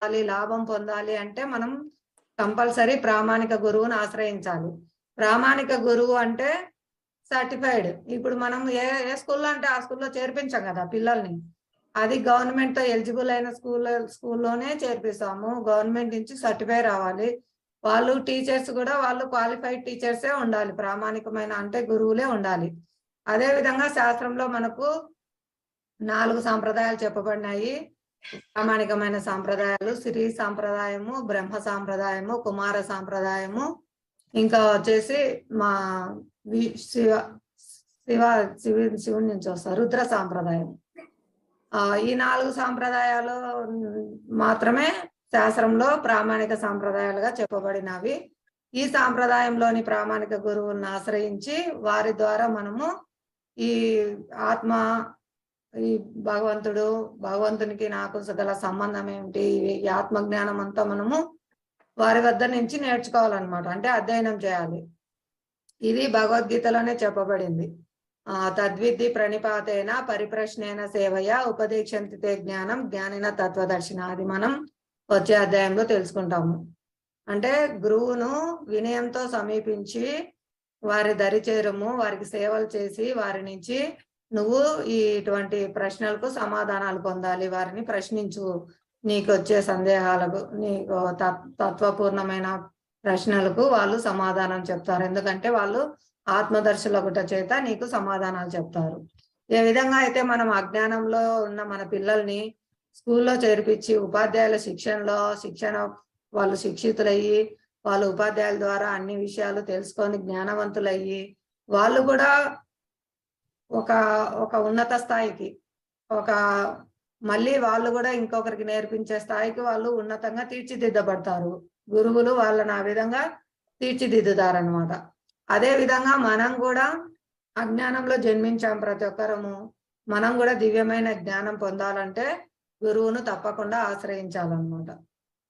లాభం పొందాలి అంటే మనం కంపల్సరీ ప్రామాణిక గురువుని ఆశ్రయించాలి. ప్రామాణిక గురువు అంటే సర్టిఫైడ్. ఇప్పుడు మనం ఏ ఏ స్కూల్లో అంటే ఆ స్కూల్లో చేర్పించాం కదా పిల్లల్ని. అది గవర్నమెంట్ తో ఎలిజిబుల్ అయిన స్కూల్లోనే చేర్పిస్తాము. గవర్నమెంట్ నుంచి సర్టిఫై రావాలి. వాళ్ళు టీచర్స్ కూడా వాళ్ళు క్వాలిఫైడ్ టీచర్సే ఉండాలి. ప్రామాణికమైన అంటే గురువులే ఉండాలి. అదే విధంగా శాస్త్రంలో మనకు 4 సాంప్రదాయాలు చెప్పబడినాయి. ప్రామాణికమైన సాంప్రదాయాలు శ్రీ సాంప్రదాయము, బ్రహ్మ సాంప్రదాయము, కుమార సాంప్రదాయము, ఇంకా వచ్చేసి మా శివ శివ శివుని నుంచి వస్తారు రుద్ర సాంప్రదాయం. ఈ 4 సాంప్రదాయాలు మాత్రమే శాస్త్రంలో ప్రామాణిక సాంప్రదాయాలుగా చెప్పబడినవి. ఈ సాంప్రదాయంలోని ప్రామాణిక గురువులను ఆశ్రయించి వారి ద్వారా మనము ఈ ఆత్మ, ఈ భగవంతునికి నాకు గల సంబంధం ఏమిటి, ఈ ఆత్మజ్ఞానం అంతా మనము వారి వద్ద నుంచి నేర్చుకోవాలన్నమాట. అంటే అధ్యయనం చేయాలి. ఇది భగవద్గీతలోనే చెప్పబడింది. తద్విద్ధి ప్రణిపాతేన పరిప్రశ్నేన సేవయ ఉపదేశంతి తే జ్ఞానం జ్ఞానిన తత్వదర్శిన. అది మనం వచ్చే అధ్యాయంలో తెలుసుకుంటాము. అంటే గురువును వినయంతో సమీపించి వారి దరిచేరము, వారికి సేవలు చేసి వారి నుంచి నువ్వు ఇటువంటి ప్రశ్నలకు సమాధానాలు పొందాలి. వారిని ప్రశ్నించు. నీకు వచ్చే సందేహాలకు, నీకు తత్వపూర్ణమైన ప్రశ్నలకు వాళ్ళు సమాధానం చెప్తారు. ఎందుకంటే వాళ్ళు ఆత్మదర్శులగుట చేత నీకు సమాధానాలు చెప్తారు. ఏ విధంగా అయితే మనం అజ్ఞానంలో ఉన్న మన పిల్లల్ని స్కూల్లో చేర్పించి ఉపాధ్యాయుల శిక్షణ వాళ్ళు శిక్షితులయ్యి వాళ్ళు ఉపాధ్యాయుల ద్వారా అన్ని విషయాలు తెలుసుకొని జ్ఞానవంతులయ్యి వాళ్ళు కూడా ఒక ఉన్నత స్థాయికి, మళ్ళీ వాళ్ళు కూడా ఇంకొకరికి నేర్పించే స్థాయికి వాళ్ళు ఉన్నతంగా తీర్చిదిద్దబడతారు. గురువులు వాళ్ళని ఆ విధంగా తీర్చిదిద్దుతారనమాట. అదే విధంగా మనం కూడా అజ్ఞానంలో జన్మించాం ప్రతి ఒక్కరము. మనం కూడా దివ్యమైన జ్ఞానం పొందాలంటే గురువును తప్పకుండా ఆశ్రయించాలన్నమాట.